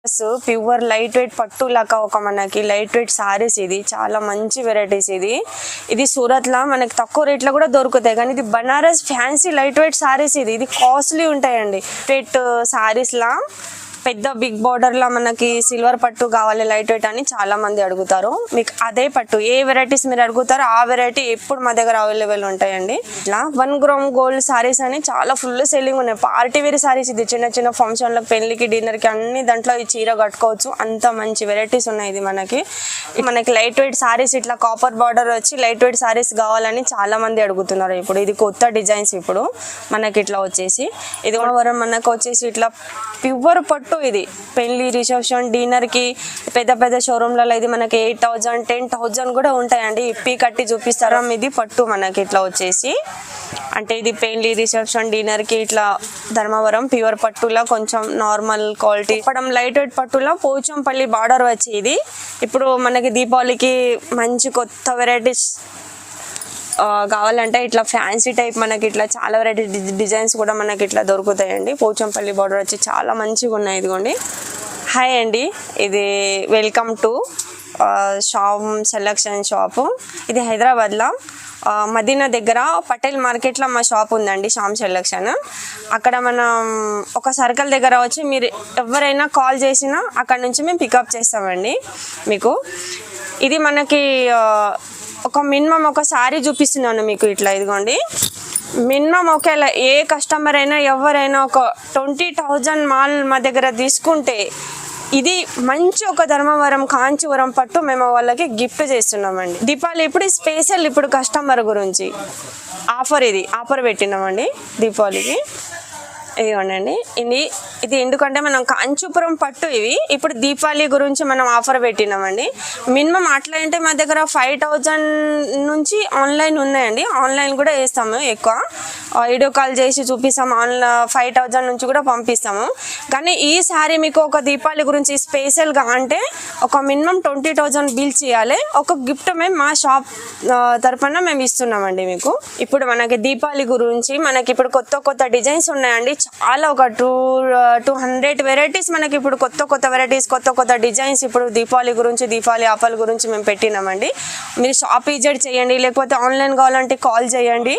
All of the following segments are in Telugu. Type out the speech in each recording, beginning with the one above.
ప్యూర్ లైట్ వెయిట్ పట్టు లాగా ఒక మనకి లైట్ వెయిట్ సారీస్. ఇది చాలా మంచి వెరైటీస్. ఇది సూరత్ లా మనకి తక్కువ రేట్ లో కూడా దొరుకుతాయి. కానీ ఇది Banaras fancy light weight sarees. ఇది కాస్ట్లీ ఉంటాయండి. వెయిట్ సారీస్ లా పెద్ద బిగ్ బార్డర్ లా మనకి సిల్వర్ పట్టు కావాలి లైట్ వెయిట్ అని చాలా మంది అడుగుతారు. మీకు అదే పట్టు ఏ వెరైటీస్ మీరు అడుగుతారో ఆ వెరైటీ ఎప్పుడు మా దగ్గర అవైలబుల్ ఉంటాయండి. ఇట్లా 1 గ్రామ్ గోల్డ్ సారీస్ అని చాలా ఫుల్ సెల్లింగ్ ఉన్నాయి. Party wear sarees. ఇది చిన్న చిన్న ఫంక్షన్లకు, పెళ్లికి, డిన్నర్ కి అన్ని దాంట్లో ఈ చీర కట్టుకోవచ్చు. అంత మంచి వెరైటీస్ ఉన్నాయి. ఇది మనకి లైట్ వెయిట్ సారీస్ ఇట్లా కాపర్ బార్డర్ వచ్చి లైట్ వెయిట్ సారీస్ కావాలని చాలా మంది అడుగుతున్నారు. ఇప్పుడు ఇది కొత్త డిజైన్స్. ఇప్పుడు మనకి ఇట్లా వచ్చేసి ఇది కూడా మనకు వచ్చేసి ఇట్లా ప్యూర్ పట్టు. ఇది పెళ్లి, రిసెప్షన్, డిన్నర్ కి పెద్ద పెద్ద షోరూమ్లలో ఇది మనకి 8,000 10,000 కూడా ఉంటాయండి. ఇప్పి కట్టి చూపిస్తారా. ఇది పట్టు మనకి ఇట్లా వచ్చేసి అంటే ఇది పెళ్లి, రిసెప్షన్, డిన్నర్ కి ఇట్లా ధర్మవరం ప్యూర్ పట్టులా కొంచెం నార్మల్ క్వాలిటీ పడం లైట్ వెయిట్ పట్టులా పోచంపల్లి బార్డర్ వచ్చి ఇది ఇప్పుడు మనకి దీపావళికి మంచి కొత్త వెరైటీస్ కావాలంటే ఇట్లా ఫ్యాన్సీ టైప్ మనకి ఇట్లా చాలా వెరైటీ డిజైన్స్ కూడా మనకి ఇట్లా దొరుకుతాయండి. పోచంపల్లి బార్డర్ వచ్చి చాలా మంచిగా ఉన్నాయి. ఇదిగోండి. హాయ్ అండి, ఇది welcome to shop selection shop. ఇది హైదరాబాద్లో మదీనా దగ్గర పటేల్ మార్కెట్లో మా షాప్ ఉందండి, శ్యామ్ సెలక్షన్. అక్కడ మనం ఒక సర్కిల్ దగ్గర వచ్చి మీరు ఎవరైనా కాల్ చేసినా అక్కడ నుంచి మేము పికప్ చేస్తామండి మీకు. ఇది మనకి ఒక మినిమం ఒక సారీ చూపిస్తున్నాను మీకు ఇట్లా. ఇదిగోండి, మినిమం ఒకవేళ ఏ కస్టమర్ అయినా ఎవరైనా ఒక 20,000 మాల్ మా దగ్గర తీసుకుంటే ఇది మంచి ఒక ధర్మవరం కాంచీవరం పట్టు మేము వాళ్ళకి గిఫ్ట్ చేస్తున్నామండి. దీపావళి ఇప్పుడు స్పెషల్ ఇప్పుడు కస్టమర్ గురించి ఆఫర్ పెట్టినామండి దీపావళికి. ఇదిగోండి. ఇది ఎందుకంటే మనం కాంచీపురం పట్టు ఇవి ఇప్పుడు దీపావళి గురించి మనం ఆఫర్ పెట్టినామండి. మినిమం అట్లా అంటే మా దగ్గర 5,000 నుంచి ఆన్లైన్ ఉన్నాయండి. ఆన్లైన్ కూడా వేస్తాము. ఎక్కువ వీడియో కాల్ చేసి చూపిస్తాము. 5,000 నుంచి కూడా పంపిస్తాము. కానీ ఈసారి మీకు ఒక దీపావళి గురించి స్పెషల్గా అంటే ఒక మినిమం 20,000 బిల్ చేయాలి. ఒక గిఫ్ట్ మేము మా షాప్ తరఫున మేము ఇస్తున్నామండి మీకు. ఇప్పుడు మనకి దీపావళి గురించి మనకి ఇప్పుడు కొత్త డిజైన్స్ ఉన్నాయండి. చాలా ఒక 200 వెరైటీస్ మనకి ఇప్పుడు కొత్త వెరైటీస్ కొత్త డిజైన్స్ ఇప్పుడు దీపావళి గురించి దీపావళి ఆఫర్ గురించి మేము పెట్టినామండి. మీరు షాప్ విజిట్ చేయండి, లేకపోతే ఆన్లైన్ కావాలంటే కాల్ చేయండి.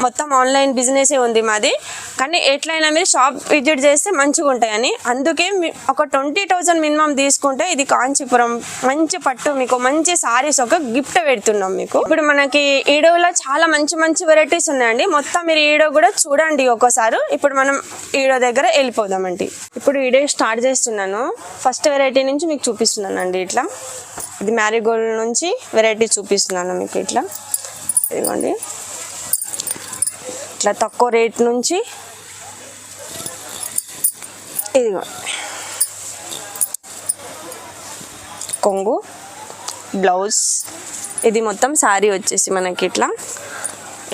మొత్తం ఆన్లైన్ బిజినెస్ ఉంది మాది. కానీ ఎట్లయినా మీరు షాప్ విజిట్ చేస్తే మంచిగా ఉంటాయని అందుకే ఒక 20,000 మినిమం తీసుకుంటే ఇది కాంచీపురం మంచి పట్టు మీకు మంచి సారీస్ ఒక గిఫ్ట్ పెడుతున్నాం మీకు. ఇప్పుడు మనకి ఈడోలో చాలా మంచి వెరైటీస్ ఉన్నాయండి. మొత్తం మీరు ఈడో కూడా చూడండి ఒకసారి. ఇప్పుడు మనం ఈడో దగ్గర వెళ్ళిపోదామండి. ఇప్పుడు ఈడో స్టార్ట్ చేస్తున్నాను. ఫస్ట్ వెరైటీ నుంచి మీకు చూపిస్తున్నాను అండి. ఇట్లా ఇది మ్యారీగోల్డ్ నుంచి వెరైటీ చూపిస్తున్నాను మీకు. ఇట్లా ఇదిగోండి, ఇట్లా తక్కువ రేట్ నుంచి ఇదిగో కొంగు, బ్లౌజ్, ఇది మొత్తం శారీ వచ్చేసి మనకి ఇట్లా.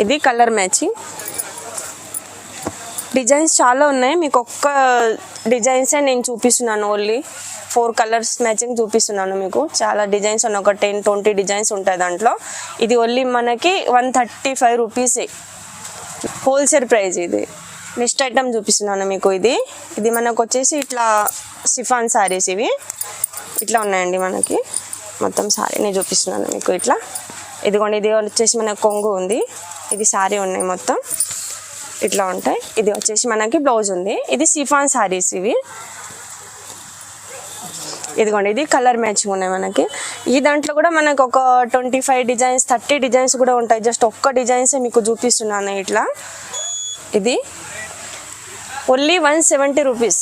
ఇది కలర్ మ్యాచింగ్. డిజైన్స్ చాలా ఉన్నాయి. మీకు ఒక్క డిజైన్సే నేను చూపిస్తున్నాను. ఓన్లీ 4 కలర్స్ మ్యాచింగ్ చూపిస్తున్నాను మీకు. చాలా డిజైన్స్ ఉన్నాయి. ఒక 10-20 డిజైన్స్ ఉంటాయి దాంట్లో. ఇది ఓన్లీ మనకి 135 రూపీసే హోల్సేల్ ప్రైస్. ఇది నెక్స్ట్ ఐటమ్ చూపిస్తున్నాను మీకు. ఇది మనకు వచ్చేసి ఇట్లా సిఫాన్ శారీస్. ఇవి ఇట్లా ఉన్నాయండి మనకి. మొత్తం శారీ నేను చూపిస్తున్నాను మీకు. ఇట్లా ఇదిగోండి, ఇది వచ్చేసి మనకు కొంగు ఉంది. ఇది శారీ ఉన్నాయి మొత్తం ఇట్లా ఉంటాయి. ఇది వచ్చేసి మనకి బ్లౌజ్ ఉంది. ఇది సిఫాన్ శారీస్ ఇవి. ఇదిగోండి, ఇది కలర్ మ్యాచింగ్ ఉన్నాయి మనకి. ఈ దాంట్లో కూడా మనకు ఒక 25 డిజైన్స్ 30 డిజైన్స్ కూడా ఉంటాయి. జస్ట్ ఒక్క డిజైన్స్ మీకు చూపిస్తున్నాను ఇట్లా. ఇది ఓన్లీ 170 రూపీస్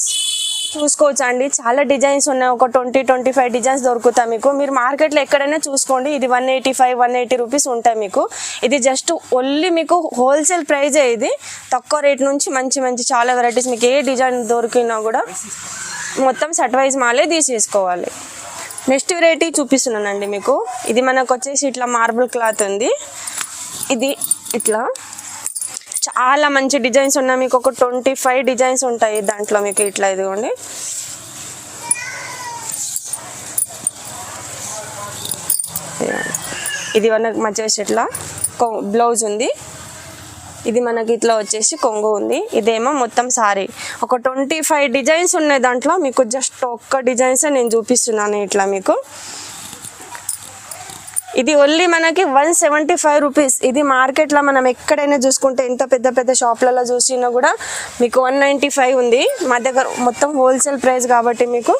చూసుకోవచ్చు అండి. చాలా డిజైన్స్ ఉన్నాయి. ఒక 20-25 డిజైన్స్ దొరుకుతాయి మీకు. మీరు మార్కెట్లో ఎక్కడైనా చూసుకోండి. ఇది 185-180 రూపీస్ ఉంటాయి మీకు. ఇది జస్ట్ ఓన్లీ మీకు హోల్సేల్ ప్రైజే. ఇది తక్కువ రేట్ నుంచి మంచి చాలా వెరైటీస్ మీకు ఏ డిజైన్ దొరికినా కూడా మొత్తం సెట్ వైజ్ మాలే తీసేసుకోవాలి. నెక్స్ట్ వెరైటీ చూపిస్తున్నానండి మీకు. ఇది మనకు వచ్చేసి ఇట్లా మార్బుల్ క్లాత్ ఉంది. ఇది ఇట్లా చాలా మంచి డిజైన్స్ ఉన్నాయి మీకు. ఒక 25 డిజైన్స్ ఉంటాయి దాంట్లో మీకు. ఇట్లా ఇదిగోండి, ఇది మనకు మంచిగా ఇట్లా బ్లౌజ్ ఉంది. ఇది మనకి ఇట్లా వచ్చేసి కొంగు ఉంది. ఇదేమో మొత్తం సారీ ఒక 25 డిజైన్స్ ఉన్నాయి దాంట్లో. మీకు జస్ట్ ఒక్క డిజైన్స్ నేను చూపిస్తున్నాను ఇట్లా మీకు. ఇది ఓన్లీ మనకి 175 రూపీస్. ఇది మార్కెట్లో మనం ఎక్కడైనా చూసుకుంటే ఎంత పెద్ద పెద్ద షాప్లలో చూసినా కూడా మీకు 195 ఉంది. మా దగ్గర మొత్తం హోల్సేల్ ప్రైస్ కాబట్టి మీకు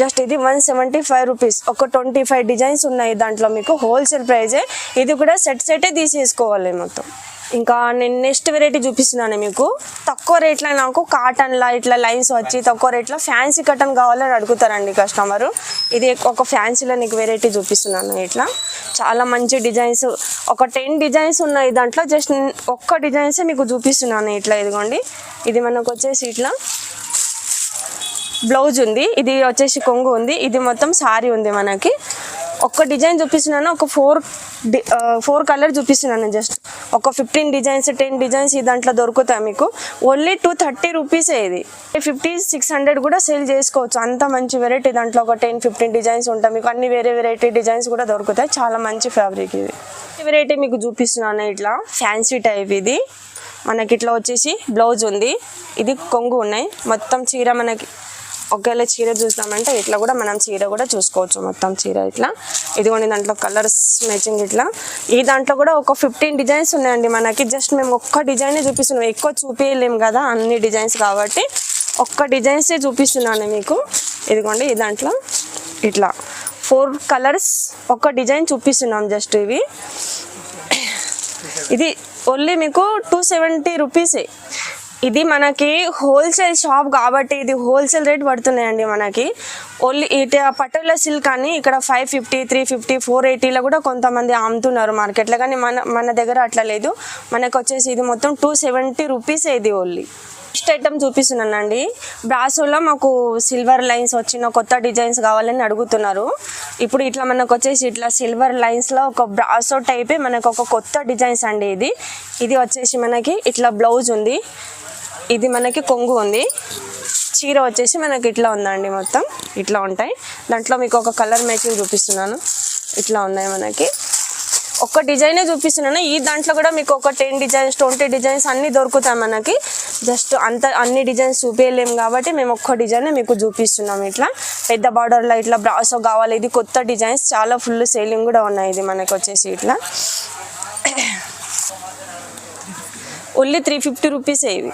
జస్ట్ ఇది 175 రూపీస్. ఒక 25 డిజైన్స్ ఉన్నాయి దాంట్లో. మీకు హోల్సేల్ ప్రైజే. ఇది కూడా సెటే తీసేసుకోవాలి మొత్తం. ఇంకా నేను నెక్స్ట్ వెరైటీ చూపిస్తున్నాను మీకు. తక్కువ రేట్లో నాకు కాటన్లా ఇట్లా లైన్స్ వచ్చి తక్కువ రేట్లో ఫ్యాన్సీ కాటన్ కావాలని అడుగుతారండి కస్టమరు. ఇది ఒక ఫ్యాన్సీలో నీకు వెరైటీ చూపిస్తున్నాను. ఇట్లా చాలా మంచి డిజైన్స్, ఒక 10 డిజైన్స్ ఉన్నాయి దాంట్లో. జస్ట్ ఒక్క డిజైన్సే మీకు చూపిస్తున్నాను ఇట్లా. ఇదిగోండి, ఇది మనకు వచ్చేసి ఇట్లా బ్లౌజ్ ఉంది. ఇది వచ్చేసి కొంగు ఉంది. ఇది మొత్తం సారీ ఉంది మనకి. ఒక్క డిజైన్ చూపిస్తున్నాను, ఒక 4 కలర్ చూపిస్తున్నాను. జస్ట్ ఒక 15 డిజైన్స్ 10 డిజైన్స్ ఈ దాంట్లో దొరుకుతాయి మీకు. ఓన్లీ 230 రూపీసే. ఇది 50-600 కూడా సేల్ చేసుకోవచ్చు. అంత మంచి వెరైటీ. దాంట్లో ఒక 10-15 డిజైన్స్ ఉంటాయి మీకు. అన్ని వేరే వెరైటీ డిజైన్స్ కూడా దొరుకుతాయి. చాలా మంచి ఫ్యాబ్రిక్ ఇది. ఈ వెరైటీ మీకు చూపిస్తున్నాను ఇట్లా ఫ్యాన్సీ టైప్. ఇది మనకి ఇట్లా వచ్చేసి బ్లౌజ్ ఉంది. ఇది కొంగు ఉన్నాయి. మొత్తం చీర మనకి ఒకవేళ చీర చూసినామంటే ఇట్లా కూడా మనం చీర కూడా చూసుకోవచ్చు. మొత్తం చీర ఇట్లా. ఇదిగోండి, దాంట్లో కలర్స్ మ్యాచింగ్ ఇట్లా. ఈ దాంట్లో కూడా ఒక 15 డిజైన్స్ ఉన్నాయండి మనకి. జస్ట్ మేము ఒక్క డిజైనే చూపిస్తున్నాం, ఎక్కువ చూపించలేము కదా అన్ని డిజైన్స్ కాబట్టి. ఒక్క డిజైన్సే చూపిస్తున్నాను మీకు. ఇదిగోండి, ఈ దాంట్లో ఇట్లా 4 కలర్స్ ఒక డిజైన్ చూపిస్తున్నాం జస్ట్. ఇవి ఇది ఓన్లీ మీకు 270 రూపీసే. ఇది మనకి హోల్సేల్ షాప్ కాబట్టి ఇది హోల్సేల్ రేట్ పడుతున్నాయండి మనకి. ఓన్లీ ఇటు పటోలా సిల్క్ అని ఇక్కడ 550, 350, 480లో కూడా కొంతమంది అమ్ముతున్నారు మార్కెట్లో. కానీ మన దగ్గర అట్లా లేదు. మనకు వచ్చేసి ఇది మొత్తం 270 రూపీసే. ఇది ఓన్లీ నెక్స్ట్ ఐటమ్ చూపిస్తున్నానండి. బ్రాసోలో మాకు సిల్వర్ లైన్స్ వచ్చిన కొత్త డిజైన్స్ కావాలని అడుగుతున్నారు. ఇప్పుడు ఇట్లా మనకు వచ్చేసి ఇట్లా సిల్వర్ లైన్స్లో ఒక బ్రాసో టైపే మనకు ఒక కొత్త డిజైన్స్ అండి. ఇది వచ్చేసి మనకి ఇట్లా బ్లౌజ్ ఉంది. ఇది మనకి కొంగు ఉంది. చీర వచ్చేసి మనకి ఇట్లా ఉందండి. మొత్తం ఇట్లా ఉంటాయి. దాంట్లో మీకు ఒక కలర్ మ్యాచింగ్ చూపిస్తున్నాను. ఇట్లా ఉన్నాయి మనకి. ఒక్క డిజైనే చూపిస్తున్నాను. ఈ దాంట్లో కూడా మీకు ఒక 10 డిజైన్స్ 20 డిజైన్స్ అన్నీ దొరుకుతాయి మనకి. జస్ట్ అన్ని డిజైన్స్ చూపించలేము కాబట్టి మేము ఒక్క డిజైనే మీకు చూపిస్తున్నాం. ఇట్లా పెద్ద బార్డర్లో ఇట్లా బ్రాసో కావాలి. ఇది కొత్త డిజైన్స్, చాలా ఫుల్ సేలింగ్ కూడా ఉన్నాయి. ఇది మనకి వచ్చేసి ఇట్లా ఓన్లీ 350 రూపీసే. ఇవి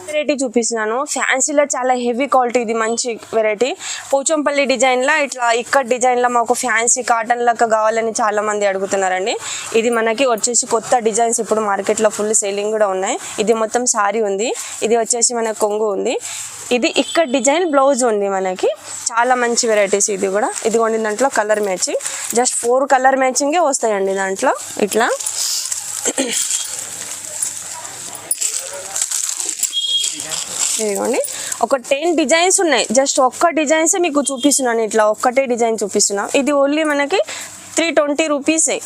వెరైటీ చూపిస్తున్నాను. ఫ్యాన్సీలో చాలా హెవీ క్వాలిటీ. ఇది మంచి వెరైటీ. పోచంపల్లి డిజైన్లో ఇట్లా ఇక్కడ డిజైన్లో మాకు ఫ్యాన్సీ కాటన్ లెక్క కావాలని చాలా మంది అడుగుతున్నారండి. ఇది మనకి వచ్చేసి కొత్త డిజైన్స్ ఇప్పుడు మార్కెట్లో ఫుల్ సేలింగ్ కూడా ఉన్నాయి. ఇది మొత్తం సారీ ఉంది. ఇది వచ్చేసి మనకు కొంగు ఉంది. ఇది ఇక్కడ డిజైన్ బ్లౌజ్ ఉంది మనకి. చాలా మంచి వెరైటీస్ ఇది కూడా. ఇదిగోండి, దాంట్లో కలర్ మ్యాచింగ్ జస్ట్ 4 కలర్ మ్యాచింగే వస్తాయండి దాంట్లో. ఇట్లా ఇదిగోండి, ఒక 10 డిజైన్స్ ఉన్నాయి. జస్ట్ ఒక్క డిజైన్సే మీకు చూపిస్తున్నాను. ఇట్లా ఒక్కటే డిజైన్ చూపిస్తున్నాను. ఇది ఓన్లీ మనకి 320 రూపీసే.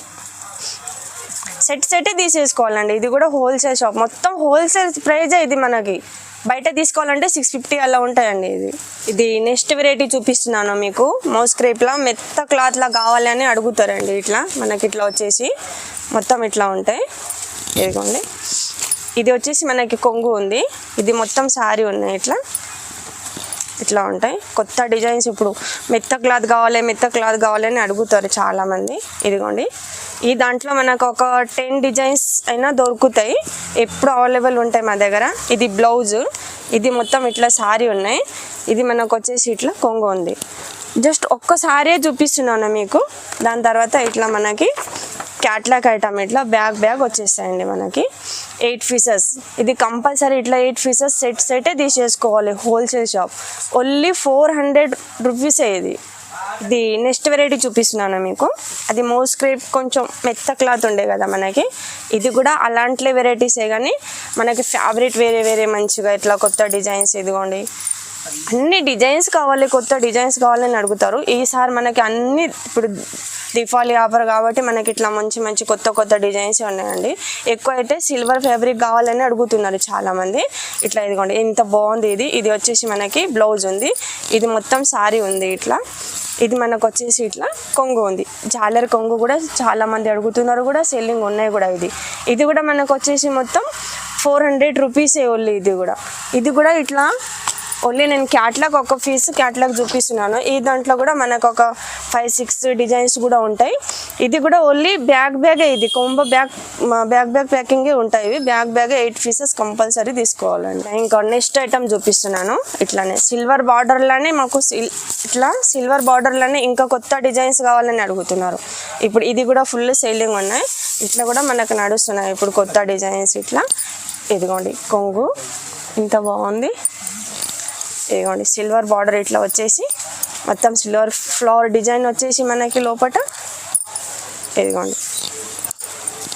సెటే తీసేసుకోవాలండి. ఇది కూడా హోల్సేల్ షాప్, మొత్తం హోల్సేల్ ప్రైజే. ఇది మనకి బయట తీసుకోవాలంటే 650 అలా ఉంటాయండి. ఇది నెక్స్ట్ వెరైటీ చూపిస్తున్నాను మీకు. మౌస్ క్రేప్లా మెత్త క్లాత్లా కావాలి అని అడుగుతారండి. ఇట్లా మనకి ఇట్లా వచ్చేసి మొత్తం ఇట్లా ఉంటాయి. ఇదిగోండి, ఇది వచ్చేసి మనకి కొంగు ఉంది. ఇది మొత్తం సారీ ఉన్నాయి. ఇట్లా ఉంటాయి కొత్త డిజైన్స్. ఇప్పుడు మెత్త క్లాత్ కావాలి అని అడుగుతారు చాలామంది. ఇదిగోండి, ఈ దాంట్లో మనకు ఒక 10 డిజైన్స్ అయినా దొరుకుతాయి. ఎప్పుడు అవైలబుల్ ఉంటాయి మా దగ్గర. ఇది బ్లౌజ్. ఇది మొత్తం ఇట్లా సారీ ఉన్నాయి. ఇది మనకు వచ్చేసి ఇట్లా కొంగు ఉంది. జస్ట్ ఒక్కసారి చూపిస్తున్నాను మీకు. దాని తర్వాత ఇట్లా మనకి క్యాట్లాగ్ ఐటమ్ ఇట్లా బ్యాగ్ వచ్చేస్తాయండి మనకి. 8 పీసెస్. ఇది కంపల్సరీ ఇట్లా 8 పీసెస్ సెటే తీసేసుకోవాలి. హోల్సేల్ షాప్ ఓన్లీ 400 రూపీసే. ఇది నెక్స్ట్ వెరైటీ చూపిస్తున్నాను మీకు. అది మౌస్ క్రేప్ కొంచెం మెత్త క్లాత్ ఉండే కదా మనకి. ఇది కూడా అలాంటి వెరైటీసే కానీ మనకి ఫ్యాబ్రిక్ వేరే మంచిగా ఇట్లా కొత్త డిజైన్స్. ఇదిగోండి, అన్ని డిజైన్స్ కావాలి, కొత్త డిజైన్స్ కావాలని అడుగుతారు. ఈసారి మనకి అన్ని ఇప్పుడు దీపావళి ఆఫర్ కాబట్టి మనకి ఇట్లా మంచి కొత్త డిజైన్స్ ఉన్నాయండి. ఎక్కువ అయితే సిల్వర్ ఫ్యాబ్రిక్ కావాలని అడుగుతున్నారు చాలామంది. ఇట్లా ఇదిగోండి, ఎంత బాగుంది. ఇది వచ్చేసి మనకి బ్లౌజ్ ఉంది. ఇది మొత్తం సారీ ఉంది. ఇది మనకు వచ్చేసి ఇట్లా కొంగు ఉంది. జాలర్ కొంగు కూడా చాలామంది అడుగుతున్నారు, కూడా సెల్లింగ్ ఉన్నాయి కూడా. ఇది కూడా మనకు వచ్చేసి మొత్తం 400 రూపీసే ఓన్లీ. ఇది కూడా ఇట్లా ఓన్లీ నేను క్యాట్లాగ్ ఒక పీస్ క్యాట్లాగ్ చూపిస్తున్నాను. ఈ దాంట్లో కూడా మనకు ఒక 5-6 డిజైన్స్ కూడా ఉంటాయి. ఇది కూడా ఓన్లీ బ్యాగే, ఇది కొంబో బ్యాగ్ ప్యాకింగే ఉంటాయి. ఇవి బ్యాగ్ 8 పీసెస్ కంపల్సరీ తీసుకోవాలండి. ఇంకా నెక్స్ట్ ఐటమ్ చూపిస్తున్నాను. ఇట్లానే సిల్వర్ బార్డర్లోనే మాకు ఇట్లా సిల్వర్ బార్డర్లోనే ఇంకా కొత్త డిజైన్స్ కావాలని అడుగుతున్నారు. ఇప్పుడు ఇది కూడా ఫుల్ సేలింగ్ ఉన్నాయి. ఇట్లా కూడా మనకు నడుస్తున్నాయి ఇప్పుడు కొత్త డిజైన్స్. ఇట్లా ఇదిగోండి కొంగు ఇంత బాగుంది. ఇదిగోండి సిల్వర్ బార్డర్ ఇట్లా వచ్చేసి మొత్తం సిల్వర్ ఫ్లవర్ డిజైన్ వచ్చేసి మనకి లోపల ఇదిగోండి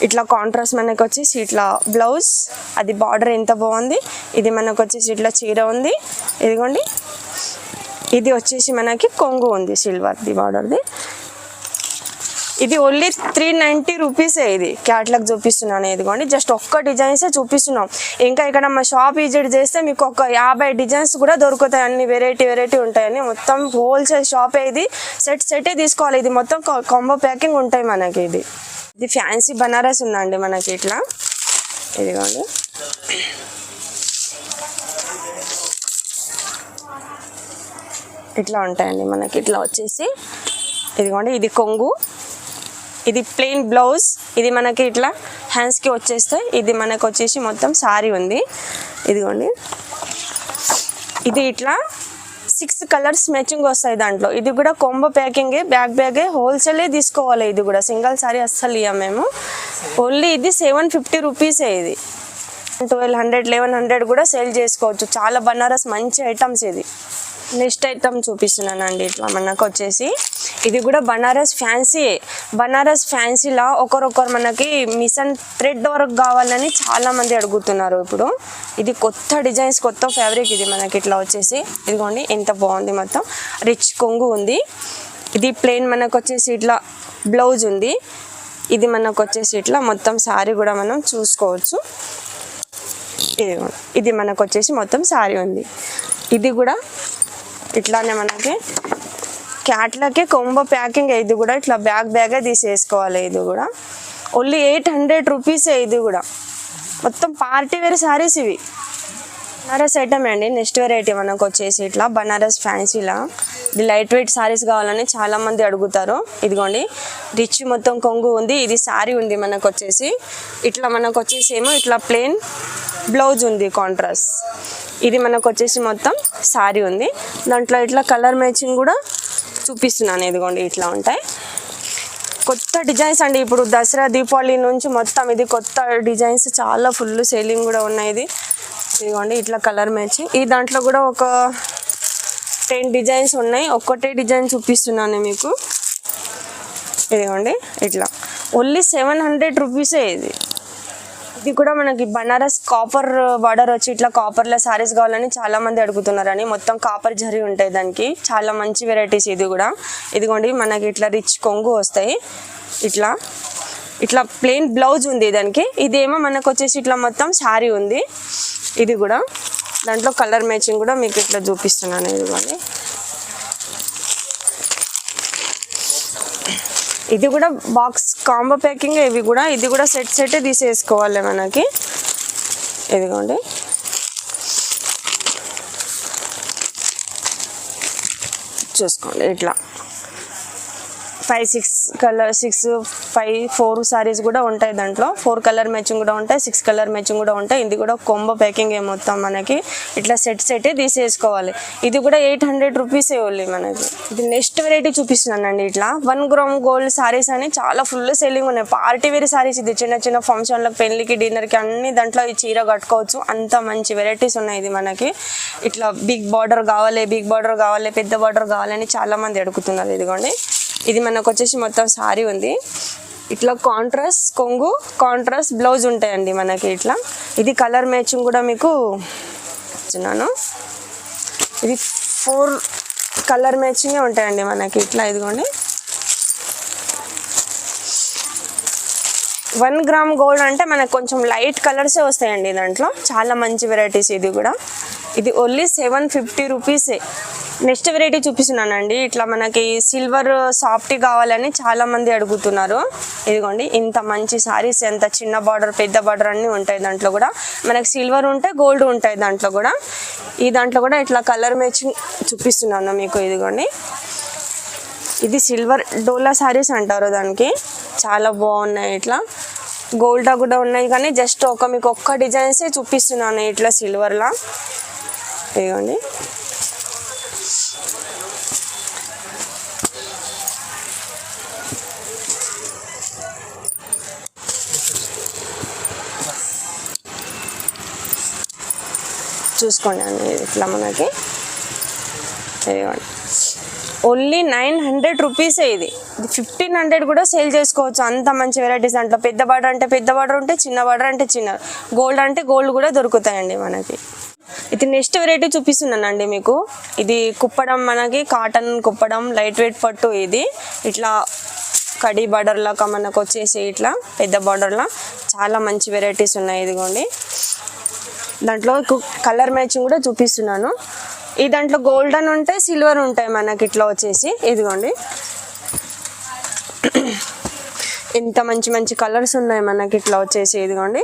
ఇట్లా కాంట్రాస్ట్ మనకి వచ్చేసి ఇట్లా బ్లౌజ్, అది బార్డర్ ఎంత బాగుంది. ఇది మనకు వచ్చేసి ఇట్లా చీర ఉంది. ఇదిగోండి ఇది వచ్చేసి మనకి కొంగు ఉంది సిల్వర్ది బార్డర్ది. ఇది ఓన్లీ 390 రూపీసే. ఇది క్యాట్లాగ్ చూపిస్తున్నాను. ఇదిగోండి జస్ట్ ఒక్క డిజైన్సే చూపిస్తున్నాం. ఇంకా ఇక్కడ మా షాప్ విజిట్ చేస్తే మీకు ఒక 50 డిజైన్స్ కూడా దొరుకుతాయి. అన్ని వెరైటీ ఉంటాయని. మొత్తం హోల్సేల్ షాపే. ఇది సెటే తీసుకోవాలి. ఇది మొత్తం కాంబో ప్యాకింగ్ ఉంటాయి మనకి. ఇది ఫ్యాన్సీ బనారస్ ఉందండి మనకి ఇట్లా. ఇదిగోండి ఇట్లా ఉంటాయండి మనకి. ఇట్లా వచ్చేసి ఇదిగోండి ఇది కొంగు, ఇది ప్లెయిన్ బ్లౌజ్. ఇది మనకి ఇట్లా హ్యాండ్స్కి వచ్చేస్తాయి. ఇది మనకు వచ్చేసి మొత్తం సారీ ఉంది. ఇదిగోండి ఇది ఇట్లా 6 కలర్స్ మ్యాచింగ్ వస్తాయి దాంట్లో. ఇది కూడా కొంబో ప్యాకింగే, బ్యాగే హోల్సేలే తీసుకోవాలి. ఇది కూడా సింగిల్ సారీ అస్సలు ఇవ్వం మేము. ఓన్లీ ఇది 750 రూపీసే. ఇది 1200 1100 కూడా సేల్ చేసుకోవచ్చు. చాలా బనారస్ మంచి ఐటమ్స్. ఇది నెక్స్ట్ ఐటమ్ చూపిస్తున్నానండి. ఇట్లా మనకు వచ్చేసి ఇది కూడా బనారస్ ఫ్యాన్సీలా ఒకరొకరు మనకి మిషన్ థ్రెడ్ వర్క్ కావాలని చాలా మంది అడుగుతున్నారు ఇప్పుడు. ఇది కొత్త డిజైన్స్, కొత్త ఫ్యాబ్రిక్. ఇది మనకి ఇట్లా వచ్చేసి ఇదిగోండి ఎంత బాగుంది. మొత్తం రిచ్ కొంగు ఉంది. ఇది ప్లెయిన్ మనకు వచ్చేసి ఇట్లా బ్లౌజ్ ఉంది. ఇది మనకు వచ్చేసి ఇట్లా మొత్తం సారీ కూడా మనం చూసుకోవచ్చు. ఇది మనకు వచ్చేసి మొత్తం సారీ ఉంది. ఇది కూడా ఇట్లానే మనకి క్యాట్లాగే కొంబో ప్యాకింగ్. ఇది కూడా ఇట్లా బ్యాగే తీసేసుకోవాలి. ఇది కూడా ఓన్లీ 800 రూపీసే. ఇది కూడా మొత్తం పార్టీ వేర్ సారీస్. ఇవి బనారస్ ఐటమ్ అండి. నెక్స్ట్ వెరైటీ మనకు వచ్చేసి ఇట్లా బనారస్ ఫ్యాన్సీలా. ఇది లైట్ వెయిట్ సారీస్ కావాలని చాలా మంది అడుగుతారు. ఇదిగోండి రిచ్ మొత్తం కొంగు ఉంది. ఇది సారీ ఉంది మనకు వచ్చేసి. ఇట్లా మనకు వచ్చేసి ఏమో ఇట్లా ప్లెయిన్ బ్లౌజ్ ఉంది కాంట్రాస్ట్. ఇది మనకు వచ్చేసి మొత్తం సారీ ఉంది. దాంట్లో ఇట్లా కలర్ మ్యాచింగ్ కూడా చూపిస్తున్నాను. ఇదిగోండి ఇట్లా ఉంటాయి కొత్త డిజైన్స్ అండి. ఇప్పుడు దసరా దీపావళి నుంచి మొత్తం ఇది కొత్త డిజైన్స్ చాలా ఫుల్ సేలింగ్ కూడా ఉన్నాయి. ఇదిగోండి ఇట్లా కలర్ మ్యాచింగ్. ఈ దాంట్లో కూడా ఒక 10 డిజైన్స్ ఉన్నాయి. ఒక్కటే డిజైన్ చూపిస్తున్నాను మీకు. ఇదిగోండి ఇట్లా ఓన్లీ 700 రూపీసే. ఇది కూడా మనకి బనారస్ కాపర్ బార్డర్ వచ్చి ఇట్లా కాపర్లో సారీస్ కావాలని చాలా మంది అడుగుతున్నారని. మొత్తం కాపర్ జరీ ఉంటాయి దానికి. చాలా మంచి వెరైటీస్. ఇది కూడా ఇదిగోండి మనకి ఇట్లా రిచ్ కొంగు వస్తాయి. ఇట్లా ప్లెయిన్ బ్లౌజ్ ఉంది దానికి. ఇదేమో మనకు వచ్చేసి ఇట్లా మొత్తం సారీ ఉంది. ఇది కూడా దాంట్లో కలర్ మ్యాచింగ్ కూడా మీకు ఇట్లా చూపిస్తున్నాను. ఇదిగోండి ఇది కూడా బాక్స్ కాంబో ప్యాకింగ్. ఇది కూడా సెటే తీసేసుకోవాలి మనకి. ఇదిగోండి చూసుకోండి ఇట్లా 5-6 కలర్ 4 సారీస్ కూడా ఉంటాయి దాంట్లో. 4 కలర్ మ్యాచింగ్ కూడా ఉంటాయి, 6 కలర్ మ్యాచింగ్ కూడా ఉంటాయి. ఇది కూడా కొంబో ప్యాకింగ్ మొత్తం మనకి ఇట్లా సెటే తీసేసుకోవాలి. ఇది కూడా 800 రూపీసే ఓన్లీ మనకి. ఇది నెక్స్ట్ వెరైటీ చూపిస్తున్నానండి. ఇట్లా 1 గ్రామ్ గోల్డ్ సారీస్ అని చాలా ఫుల్ సేలింగ్ ఉన్నాయి. Party wear sarees. ఇది చిన్న ఫంక్షన్లకు, పెళ్లికి, డిన్నర్కి అన్ని దాంట్లో ఈ చీర కట్టుకోవచ్చు. అంత మంచి వెరైటీస్ ఉన్నాయి. ఇది మనకి ఇట్లా బిగ్ బార్డర్ కావాలి, పెద్ద బార్డర్ కావాలని చాలా మంది అడుగుతున్నారు. ఇదిగోండి ఇది మనకు వచ్చేసి మొత్తం సారీ ఉంది. ఇట్లా కాంట్రాస్ట్ కొంగు, కాంట్రాస్ట్ బ్లౌజ్ ఉంటాయండి మనకి ఇట్లా. ఇది కలర్ మ్యాచింగ్ కూడా మీకు ఇస్తున్నాను. ఇది 4 కలర్ మ్యాచింగే ఉంటాయండి మనకి ఇట్లా. ఇదిగోండి 1 గ్రామ్ గోల్డ్ అంటే మనకు కొంచెం లైట్ కలర్సే వస్తాయండి దాంట్లో. చాలా మంచి వెరైటీస్. ఇది కూడా ఇది ఓన్లీ 750 రూపీసే. నెక్స్ట్ వెరైటీ చూపిస్తున్నానండి. ఇట్లా మనకి సిల్వర్ సాఫ్ట్ కావాలని చాలా మంది అడుగుతున్నారు. ఇదిగోండి ఇంత మంచి సారీస్, ఎంత చిన్న బార్డర్ పెద్ద బార్డర్ అన్నీ ఉంటాయి. దాంట్లో కూడా మనకి సిల్వర్ ఉంటాయి, గోల్డ్ ఉంటాయి. దాంట్లో కూడా ఈ దాంట్లో కూడా ఇట్లా కలర్ మ్యాచింగ్ చూపిస్తున్నాను మీకు. ఇదిగోండి ఇది సిల్వర్ డోలా సారీస్ అంటారు దానికి. చాలా బాగున్నాయి. ఇట్లా గోల్డ్ కూడా ఉన్నాయి కానీ జస్ట్ మీకు ఒక్క డిజైన్సే చూపిస్తున్నాను ఇట్లా సిల్వర్లా. ఇదిగోండి చూసుకోండి అండి. ఇట్లా మనకి ఓన్లీ 900 రూపీసే. ఇది 1500 కూడా సేల్ చేసుకోవచ్చు. అంత మంచి వెరైటీస్. దాంట్లో పెద్ద బార్డర్ అంటే పెద్ద బార్డర్ ఉంటే, చిన్న బార్డర్ అంటే చిన్న, గోల్డ్ అంటే గోల్డ్ కూడా దొరుకుతాయండి మనకి. ఇది నెక్స్ట్ వెరైటీ చూపిస్తున్నానండి మీకు. ఇది కుప్పడం, మనకి కాటన్ కుప్పడం, లైట్ వెయిట్ పట్టు. ఇది ఇట్లా కడి బార్డర్ లాగా మనకు వచ్చేసి ఇట్లా పెద్ద బార్డర్లా చాలా మంచి వెరైటీస్ ఉన్నాయి. ఇదిగోండి దాంట్లో కలర్ మ్యాచింగ్ కూడా చూపిస్తున్నాను. ఈ దాంట్లో గోల్డెన్ ఉంటాయి, సిల్వర్ ఉంటాయి మనకి ఇట్లా వచ్చేసి. ఇదిగోండి ఎంత మంచి మంచి కలర్స్ ఉన్నాయి మనకి ఇట్లా వచ్చేసి. ఇదిగోండి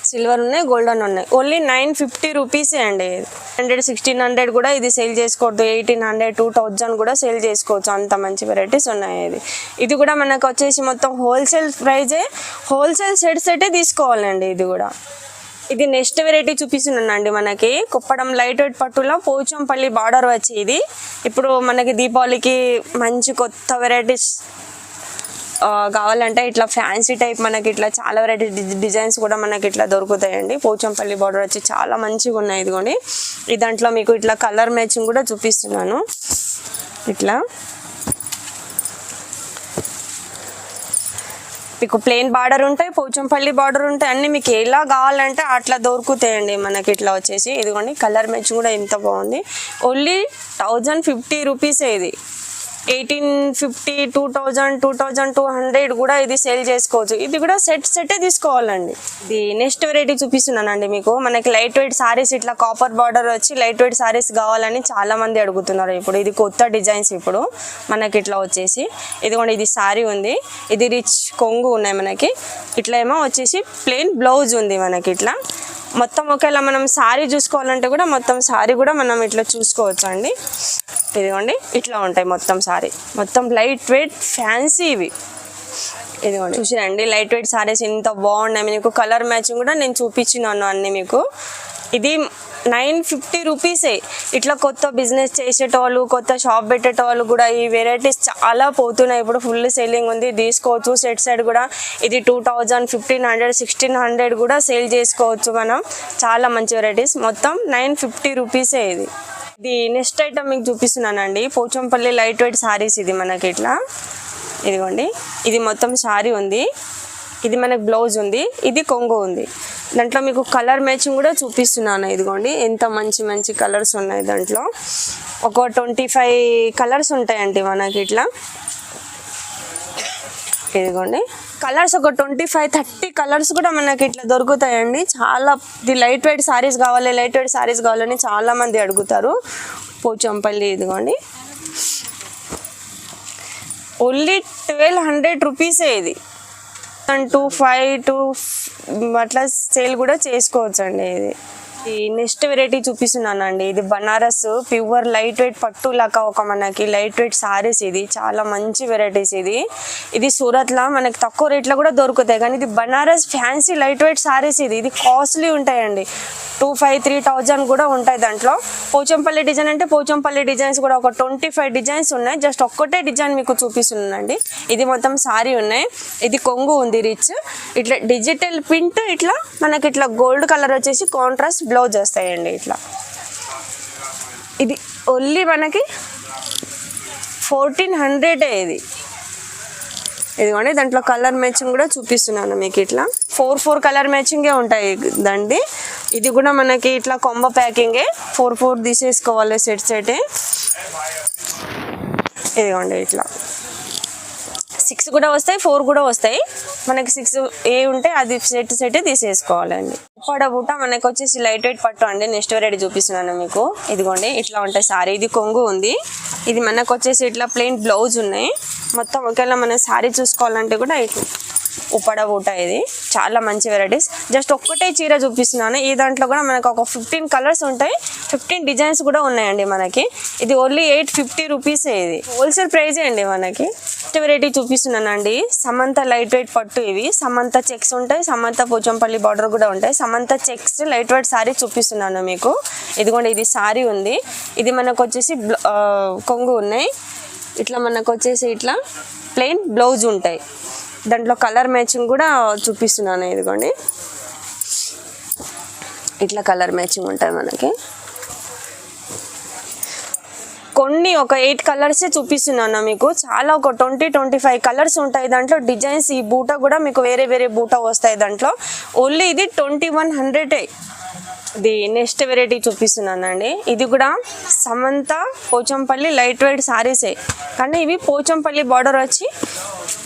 సిల్వర్ ఉన్నాయి, గోల్డెన్ ఉన్నాయి. ఓన్లీ 950 రూపీసే అండి. 1600 కూడా ఇది సేల్ చేసుకోవద్దు. 1800, 2000 కూడా సేల్ చేసుకోవచ్చు. అంత మంచి వెరైటీస్ ఉన్నాయి. ఇది కూడా మనకు వచ్చేసి మొత్తం హోల్సేల్ ప్రైజే, హోల్సేల్ సెటే తీసుకోవాలండి. ఇది కూడా ఇది నెక్స్ట్ వెరైటీ చూపిస్తున్నానండి. మనకి కుప్పడం లైట్ వెయిట్ పట్టులో పోచంపల్లి బార్డర్ వచ్చి ఇది ఇప్పుడు మనకి దీపావళికి మంచి కొత్త వెరైటీస్ కావాలంటే ఇట్లా ఫ్యాన్సీ టైప్ మనకి ఇట్లా చాలా వెరైటీ డిజైన్స్ కూడా మనకి ఇట్లా దొరుకుతాయండి. పోచంపల్లి బార్డర్ వచ్చి చాలా మంచిగా ఉన్నాయి. ఇదిగోండి ఈ దాంట్లో మీకు ఇట్లా కలర్ మ్యాచింగ్ కూడా చూపిస్తున్నాను. ఇట్లా మీకు ప్లెయిన్ బార్డర్ ఉంటాయి, పోచంపల్లి బార్డర్ ఉంటాయి, అన్ని మీకు ఎలా కావాలంటే అట్లా దొరుకుతాయండి మనకి ఇట్లా వచ్చేసి. ఇదిగోండి కలర్ మ్యాచింగ్ కూడా ఎంత బాగుంది. ఓన్లీ 1050 రూపీసే. ఇది 1850, 2000, 2200 కూడా ఇది సేల్ చేసుకోవచ్చు. ఇది కూడా సెటే తీసుకోవాలండి. ఇది నెక్స్ట్ వెరైటీ చూపిస్తున్నానండి మీకు. మనకి లైట్ వెయిట్ సారీస్ ఇట్లా కాపర్ బార్డర్ వచ్చి లైట్ వెయిట్ సారీస్ కావాలని చాలా మంది అడుగుతున్నారు. ఇప్పుడు ఇది కొత్త డిజైన్స్ ఇప్పుడు మనకి ఇట్లా వచ్చేసి. ఇదిగోండి ఇది సారీ ఉంది, ఇది రిచ్ కొంగు ఉన్నాయి మనకి. ఇట్లా ఏమో వచ్చేసి ప్లెయిన్ బ్లౌజ్ ఉంది మనకి. ఇట్లా మొత్తం ఒకవేళ మనం సారీ చూసుకోవాలంటే కూడా మొత్తం సారీ కూడా మనం ఇట్లా చూసుకోవచ్చు అండి. ఇదిగోండి ఇట్లా ఉంటాయి మొత్తం సారీ, మొత్తం లైట్ వెయిట్ ఫ్యాన్సీ ఇవి. ఇదిగోండి చూసిరండి లైట్ వెయిట్ సారీస్ ఎంత బాగున్నాయి. మీకు కలర్ మ్యాచింగ్ కూడా నేను చూపించినాను అన్ని మీకు. ఇది 950 రూపీసే. ఇట్లా కొత్త బిజినెస్ చేసేటోళ్ళు, కొత్త షాప్ పెట్టేటోళ్ళు కూడా ఈ వెరైటీస్ చాలా పోతున్నాయి. ఇప్పుడు ఫుల్ సేలింగ్ ఉంది, తీసుకోవచ్చు. సెట్ సైడ్ కూడా ఇది 2000, 1500, 1600 కూడా సేల్ చేసుకోవచ్చు మనం. చాలా మంచి వెరైటీస్. మొత్తం 950 రూపీసే. ఇది నెక్స్ట్ ఐటమ్ మీకు చూపిస్తున్నానండి. Pochampally lightweight sarees. ఇది మనకి ఇట్లా ఇదిగోండి ఇది మొత్తం సారీ ఉంది, ఇది మనకు బ్లౌజ్ ఉంది, ఇది కొంగు ఉంది. దాంట్లో మీకు కలర్ మ్యాచింగ్ కూడా చూపిస్తున్నాను. ఇదిగోండి ఎంత మంచి మంచి కలర్స్ ఉన్నాయి. దాంట్లో ఒక 25 కలర్స్ ఉంటాయండి మనకి ఇట్లా. ఇదిగోండి కలర్స్ ఒక 25-30 కలర్స్ కూడా మనకి ఇట్లా దొరుకుతాయండి. చాలా ఇది లైట్ వెయిట్ సారీస్ కావాలి, లైట్ వెయిట్ సారీస్ కావాలని చాలా మంది అడుగుతారు. పోచంపల్లి ఇదిగోండి ఓన్లీ 1200 రూపీసే. ఇది 25 అట్లా సేల్ కూడా చేసుకోవచ్చు అండి. ఇది నెక్స్ట్ వెరైటీ చూపిస్తున్నానండి. ఇది బనారస్ ప్యూర్ లైట్ వెయిట్ పట్టు లాగా ఒక మనకి లైట్ వెయిట్ సారీస్. ఇది చాలా మంచి వెరైటీస్. ఇది సూరత్లో మనకి తక్కువ రేట్లో కూడా దొరుకుతాయి, కానీ ఇది Banaras fancy light weight sarees. ఇది కాస్ట్లీ ఉంటాయండి. 2500-3000 కూడా ఉంటాయి. దాంట్లో పోచంపల్లి డిజైన్ అంటే పోచంపల్లి డిజైన్స్ కూడా ఒక 25 డిజైన్స్ ఉన్నాయి. జస్ట్ ఒక్కటే డిజైన్ మీకు చూపిస్తున్నానండి. ఇది మొత్తం సారీ ఉన్నాయి. ఇది కొంగు ఉంది రిచ్, ఇట్లా డిజిటల్ ప్రింట్, ఇట్లా మనకి ఇట్లా గోల్డ్ కలర్ వచ్చేసి కాంట్రాస్ట్ బ్లౌజ్ వస్తాయండి. ఇట్లా ఇది ఓన్లీ మనకి 1400 ఇదిగోండి దాంట్లో కలర్ మ్యాచింగ్ కూడా చూపిస్తున్నాను మీకు. ఇట్లా 4 కలర్ మ్యాచింగే ఉంటాయి దండి. ఇది కూడా మనకి ఇట్లా కాంబో ప్యాకింగే, 4 తీసేసుకోవాలి సెట్. ఇదిగోండి ఇట్లా 6 కూడా వస్తాయి, 4 కూడా వస్తాయి. మనకి 6 ఏ ఉంటే అది సెట్ తీసేసుకోవాలండి. ఉప్పాడ బూట మనకి వచ్చేసి లైట్ వెయిట్ పట్టు అండి. నెక్స్ట్ వెరైటీ చూపిస్తున్నాను మీకు. ఇదిగోండి ఇట్లా ఉంటాయి సారీ. ఇది కొంగు ఉంది. ఇది మనకు వచ్చేసి ఇట్లా ప్లెయిన్ బ్లౌజ్ ఉన్నాయి. మొత్తం ఒకవేళ మన సారీ చూసుకోవాలంటే కూడా ఇట్లా ఉప్పాడ బూట. ఇది చాలా మంచి వెరైటీస్. జస్ట్ ఒక్కటే చీర చూపిస్తున్నాను. ఈ దాంట్లో కూడా మనకు ఒక 15 కలర్స్ ఉంటాయి, 15 డిజైన్స్ కూడా ఉన్నాయండి మనకి. ఇది ఓన్లీ 850 రూపీసే. ఇది హోల్సేల్ ప్రైజే అండి మనకి. నెక్స్ట్ వెరైటీ చూపిస్తున్నానండి. సమంత లైట్ వెయిట్ పట్టు. ఇవి సమంత చెక్స్ ఉంటాయి, సమంత పోచంపల్లి బార్డర్ కూడా ఉంటాయి. Samantha checks light weight sorry చూపిస్తున్నాను మీకు. ఇదిగోండి ఇది సారీ ఉంది. ఇది మనకు వచ్చేసి కొంగు ఉన్నాయి. ఇట్లా మనకు వచ్చేసి ఇట్లా ప్లెయిన్ బ్లౌజ్ ఉంటాయి. దాంట్లో కలర్ మ్యాచింగ్ కూడా చూపిస్తున్నాను. ఇదిగోండి ఇట్లా కలర్ మ్యాచింగ్ ఉంటాయి మనకి. కొన్ని ఒక 8 కలర్సే చూపిస్తున్నాను మీకు. చాలా ఒక 20-25 కలర్స్ ఉంటాయి దాంట్లో. డిజైన్స్ ఈ బూట కూడా మీకు వేరే వేరే బూట వస్తాయి దాంట్లో. ఓన్లీ ఇది 2100. ఇది నెక్స్ట్ వెరైటీ చూపిస్తున్నానండి. ఇది కూడా సమంత పోచంపల్లి లైట్ వెయిట్ సారీసే, కానీ ఇవి పోచంపల్లి బార్డర్ వచ్చి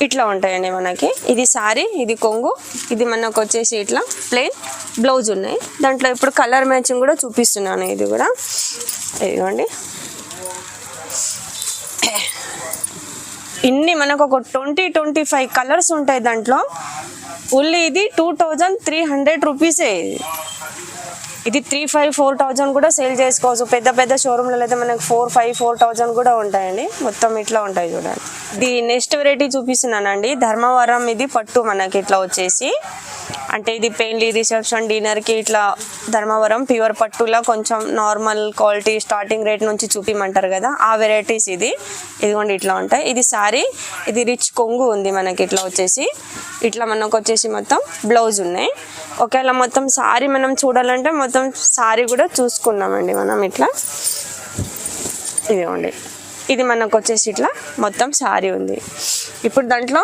ఇట్లా ఉంటాయండి మనకి. ఇది సారీ, ఇది కొంగు, ఇది మనకు వచ్చేసి ఇట్లా ప్లెయిన్ బ్లౌజ్ ఉన్నాయి. దాంట్లో ఇప్పుడు కలర్ మ్యాచింగ్ కూడా చూపిస్తున్నాను. ఇది కూడా ఇదిగోండి ఇన్ని మనకు ఒక 20-25 కలర్స్ ఉంటాయి దాంట్లో. ఓన్లీ ఇది 2300 రూపీసే. ఇది 3,500-4,000 కూడా సేల్ చేసుకోవచ్చు. పెద్ద పెద్ద షోరూమ్లలో అయితే మనకు 4,500-4,000 కూడా ఉంటాయండి. మొత్తం ఇట్లా ఉంటాయి చూడండి. ఇది నెక్స్ట్ వెరైటీ చూపిస్తున్నానండి. ధర్మవరం ఇది పట్టు మనకి ఇట్లా వచ్చేసి, అంటే ఇది పెయిన్లీ రిసెప్షన్ డిన్నర్కి ఇట్లా ధర్మవరం ప్యూర్ పట్టులా కొంచెం నార్మల్ క్వాలిటీ స్టార్టింగ్ రేట్ నుంచి చూపిమంటారు కదా, ఆ వెరైటీస్. ఇదిగోండి ఇట్లా ఉంటాయి. ఇది సారీ, ఇది రిచ్ కొంగు ఉంది మనకి. ఇట్లా వచ్చేసి ఇట్లా మనకు వచ్చేసి మొత్తం బ్లౌజ్ ఉన్నాయి. ఒకవేళ మొత్తం సారీ మనం చూడాలంటే మొత్తం సారీ కూడా చూసుకున్నామండి మనం. ఇట్లా ఇదిగోండి ఇది మనకు వచ్చేసి ఇట్లా మొత్తం సారీ ఉంది. ఇప్పుడు దాంట్లో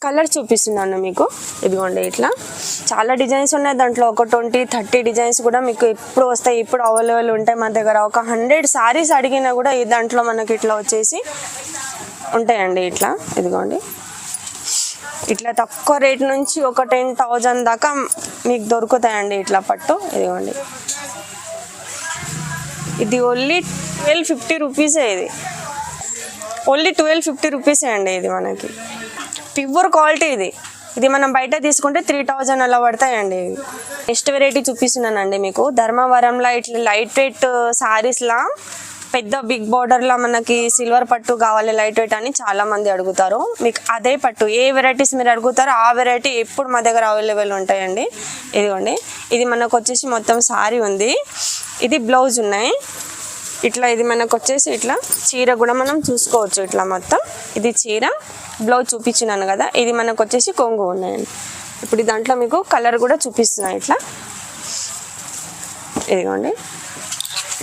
కలర్ చూపిస్తున్నాను మీకు. ఇదిగోండి ఇట్లా చాలా డిజైన్స్ ఉన్నాయి దాంట్లో. ఒక 20-30 డిజైన్స్ కూడా మీకు ఎప్పుడు వస్తాయి, ఇప్పుడు అవైలబుల్ ఉంటాయి మన దగ్గర. ఒక 100 సారీస్ అడిగినా కూడా ఈ దాంట్లో మనకి ఇట్లా వచ్చేసి ఉంటాయండి. ఇట్లా ఇదిగోండి ఇట్లా తక్కువ రేట్ నుంచి ఒక 10,000 దాకా మీకు దొరుకుతాయండి ఇట్లా పట్టు. ఇదిగోండి ఇది ఓన్లీ 1250 రూపీసే. ఇది ఓన్లీ 1250 రూపీసే అండి. ఇది మనకి ప్యూర్ క్వాలిటీ. ఇది మనం బయట తీసుకుంటే 3000 అలా పడతాయండి. నెక్స్ట్ వెరైటీ చూపిస్తున్నానండి మీకు. ధర్మవరంలో ఇట్లా లైట్ వెయిట్ సారీస్లా పెద్ద బిగ్ బార్డర్లో మనకి సిల్వర్ పట్టు కావాలి లైట్ వెయిట్ అని చాలా మంది అడుగుతారు. మీకు అదే పట్టు ఏ వెరైటీస్ మీరు అడుగుతారో ఆ వెరైటీ ఎప్పుడు మా దగ్గర అవైలబుల్ ఉంటాయండి. ఇదిగోండి ఇది మనకు వచ్చేసి మొత్తం సారీ ఉంది. ఇది బ్లౌజ్ ఉన్నాయి ఇట్లా. ఇది మనకు వచ్చేసి ఇట్లా చీర కూడా మనం చూసుకోవచ్చు. ఇట్లా మొత్తం ఇది చీర, బ్లౌజ్ చూపించినాను కదా. ఇది మనకు వచ్చేసి కొంగు ఉన్నాయండి. ఇప్పుడు దాంట్లో మీకు కలర్ కూడా చూపిస్తున్నాయి. ఇట్లా ఇదిగోండి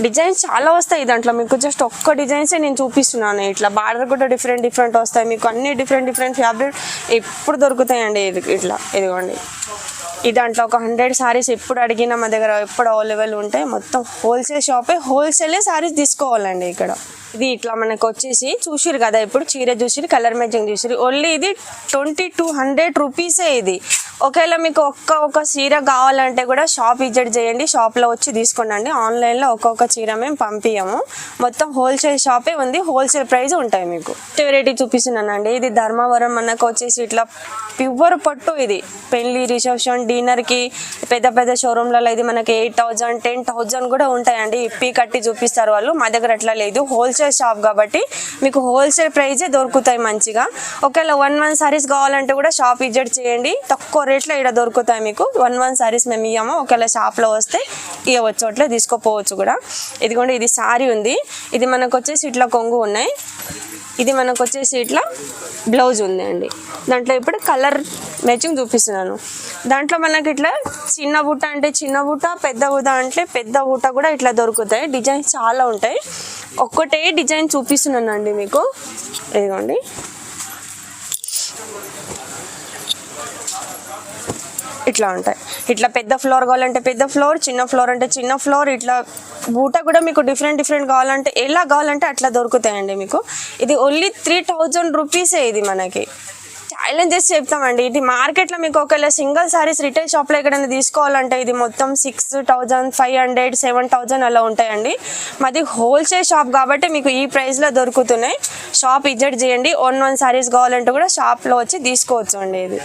డిజైన్స్ చాలా వస్తాయి దాంట్లో. మీకు జస్ట్ ఒక్క డిజైన్సే నేను చూపిస్తున్నాను. ఇట్లా బార్డర్ కూడా డిఫరెంట్ వస్తాయి మీకు. అన్ని డిఫరెంట్ ఫ్యాబ్రిక్ ఎప్పుడు దొరుకుతాయండి. ఇట్లా ఇదిగోండి ఈ దాంట్లో ఒక 100 సారీస్ ఎప్పుడు అడిగినా మా దగ్గర ఎప్పుడు అవైలబుల్ ఉంటాయి. మొత్తం హోల్సేల్ షాపే, హోల్సేలే సారీస్ తీసుకోవాలండి ఇక్కడ. ఇది ఇట్లా మనకు వచ్చేసి చూసిరు కదా, ఇప్పుడు చీర చూసిరు, కలర్ మ్యాచింగ్ చూసిరు. ఓన్లీ ఇది 2200 రూపీసే. ఇది ఒకవేళ మీకు ఒక్క చీర కావాలంటే కూడా షాప్ విజిట్ చేయండి, షాప్లో వచ్చి తీసుకోండి. ఆన్లైన్లో ఒక్కొక్క చీర మేము పంపించము. మొత్తం హోల్సేల్ షాపే ఉంది, హోల్సేల్ ప్రైస్ ఉంటాయి మీకు. వెరైటీ చూపిస్తున్నానండి. ఇది ధర్మవరం మనకు వచ్చేసి ఇట్లా ప్యూర్ పట్టు. ఇది పెళ్లి రిసెప్షన్ డిన్నర్కి పెద్ద షోరూమ్లలో ఇది మనకి 8000 10,000 కూడా ఉంటాయండి. ఇప్పి కట్టి చూపిస్తారు వాళ్ళు. మా దగ్గర అట్లా లేదు, హోల్సేల్ షాప్ కాబట్టి మీకు హోల్సేల్ ప్రైజే దొరుకుతాయి మంచిగా. ఒకవేళ 1 సారీస్ కావాలంటే కూడా షాప్ విజిట్ చేయండి, తక్కువ రేట్లో ఇక్కడ దొరుకుతాయి మీకు. 1 సారీస్ మేము ఇవ్వము, ఒకవేళ షాప్లో వస్తే ఇవ్వచ్చు, అట్లా తీసుకోపోవచ్చు కూడా. ఇదిగోండి ఇది సారీ ఉంది. ఇది మనకు వచ్చేసి ఇట్లా కొంగు ఉన్నాయి. ఇది మనకు వచ్చేసి ఇట్లా బ్లౌజ్ ఉంది అండి. దాంట్లో ఇప్పుడు కలర్ మ్యాచింగ్ చూపిస్తున్నాను. దాంట్లో మనకి ఇట్లా చిన్న బుట్ట అంటే చిన్న బుట్ట, పెద్ద బుట్ట అంటే పెద్ద బుట్ట కూడా ఇట్లా దొరుకుతాయి. డిజైన్స్ చాలా ఉంటాయి. ఒక్కటే డిజైన్ చూపిస్తున్నాను అండి మీకు. ఇదిగోండి ఇట్లా ఉంటాయి. ఇట్లా పెద్ద ఫ్లోర్ కావాలంటే పెద్ద ఫ్లోర్, చిన్న ఫ్లోర్ అంటే చిన్న ఫ్లోర్. ఇట్లా బూట కూడా మీకు డిఫరెంట్ కావాలంటే ఎలా కావాలంటే అట్లా దొరుకుతాయండి మీకు. ఇది ఓన్లీ 3000 రూపీసే. ఇది మనకి ఛాలెంజ్ చేసి చెప్తామండి. ఇది మార్కెట్లో మీకు ఒకవేళ సింగిల్ సారీస్ రిటైల్ షాప్లో ఎక్కడైనా తీసుకోవాలంటే ఇది మొత్తం 6,500 7,000 అలా ఉంటాయండి. మాది హోల్సేల్ షాప్ కాబట్టి మీకు ఈ ప్రైస్లో దొరుకుతున్నాయి. షాప్ విజిట్ చేయండి. 1 సారీస్ కావాలంటే కూడా షాప్లో వచ్చి తీసుకోవచ్చు అండి. ఇది